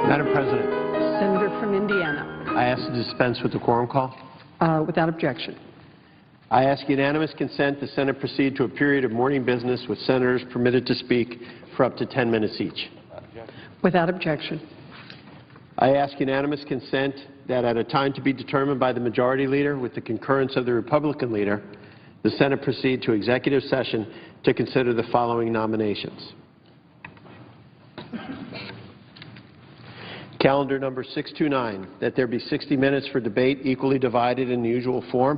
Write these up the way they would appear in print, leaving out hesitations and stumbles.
Madam President, Senator from Indiana. I ask to dispense with the quorum call. Without objection. I ask unanimous consent the Senate proceed to a period of morning business with senators permitted to speak for up to 10 minutes each. Without objection. I ask unanimous consent that at a time to be determined by the Majority Leader with the concurrence of the Republican Leader, the Senate proceed to executive session to consider the following nominations. Calendar number 629, that there be 60 minutes for debate equally divided in the usual form,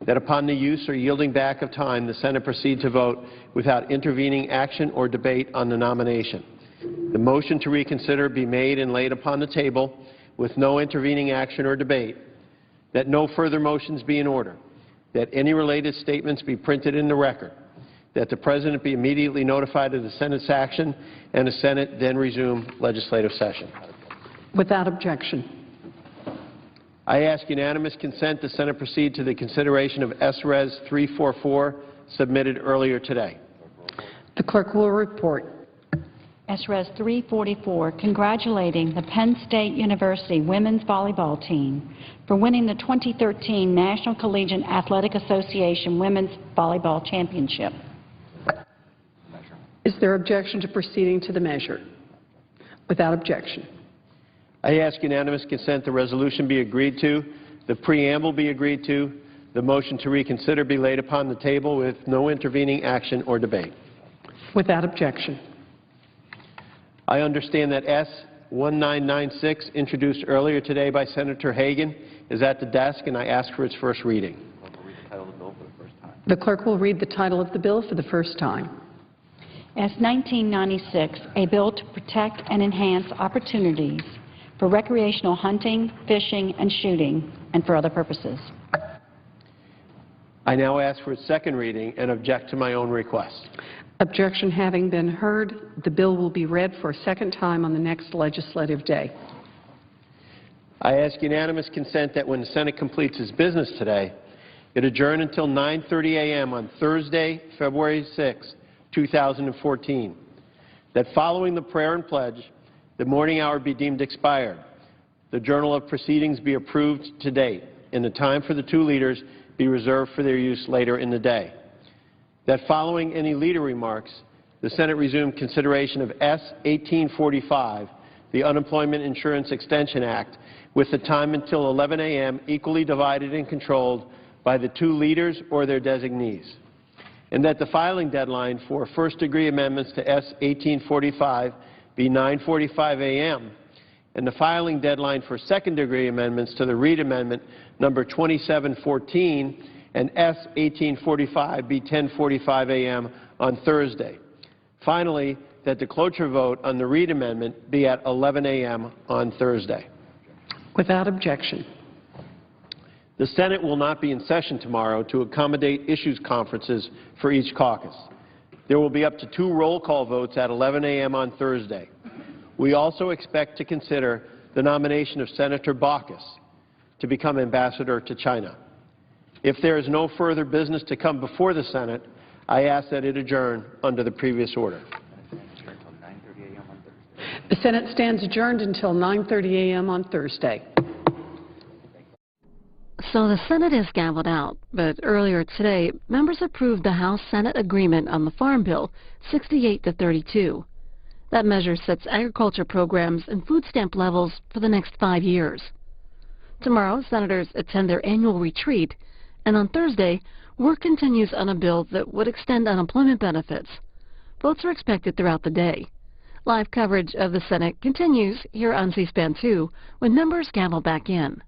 that upon the use or yielding back of time, the Senate proceed to vote without intervening action or debate on the nomination. The motion to reconsider be made and laid upon the table with no intervening action or debate, that no further motions be in order, that any related statements be printed in the record, that the President be immediately notified of the Senate's action, and the Senate then resume legislative session. Without objection. I ask unanimous consent the Senate proceed to the consideration of S-Res 344 submitted earlier today. The clerk will report. S-Res 344, congratulating the Penn State University women's volleyball team for winning the 2013 National Collegiate Athletic Association Women's Volleyball Championship. Is there objection to proceeding to the measure? Without objection. I ask unanimous consent the resolution be agreed to, the preamble be agreed to, the motion to reconsider be laid upon the table with no intervening action or debate. Without objection. I understand that S-1996, introduced earlier today by Senator Hagan, is at the desk, and I ask for its first reading. The clerk will read the title of the bill for the first time. S-1996, a bill to protect and enhance opportunities for recreational hunting, fishing, and shooting, and for other purposes. I now ask for its second reading and object to my own request. Objection having been heard, the bill will be read for a second time on the next legislative day. I ask unanimous consent that when the Senate completes its business today, it adjourn until 9:30 a.m. on Thursday, February 6, 2014. That following the prayer and pledge, the morning hour be deemed expired, the Journal of Proceedings be approved to date, and the time for the two leaders be reserved for their use later in the day. That following any leader remarks, the Senate resume consideration of S-1845, the Unemployment Insurance Extension Act, with the time until 11 a.m. equally divided and controlled by the two leaders or their designees. And that the filing deadline for first-degree amendments to S-1845 be 9:45 a.m., and the filing deadline for second-degree amendments to the Reid Amendment number 2714 and S-1845 be 10:45 a.m. on Thursday. Finally, that the cloture vote on the Reid Amendment be at 11 a.m. on Thursday. Without objection. The Senate will not be in session tomorrow to accommodate issues conferences for each caucus. There will be up to 2 roll call votes at 11 a.m. on Thursday. We also expect to consider the nomination of Senator Baucus to become ambassador to China. If there is no further business to come before the Senate, I ask that it adjourn under the previous order. The Senate stands adjourned until 9:30 a.m. on Thursday. So the Senate is gavelled out, but earlier today, members approved the House-Senate agreement on the Farm Bill, 68-32. That measure sets agriculture programs and food stamp levels for the next 5 years. Tomorrow, senators attend their annual retreat, and on Thursday, work continues on a bill that would extend unemployment benefits. Votes are expected throughout the day. Live coverage of the Senate continues here on C-SPAN 2 when members gavel back in.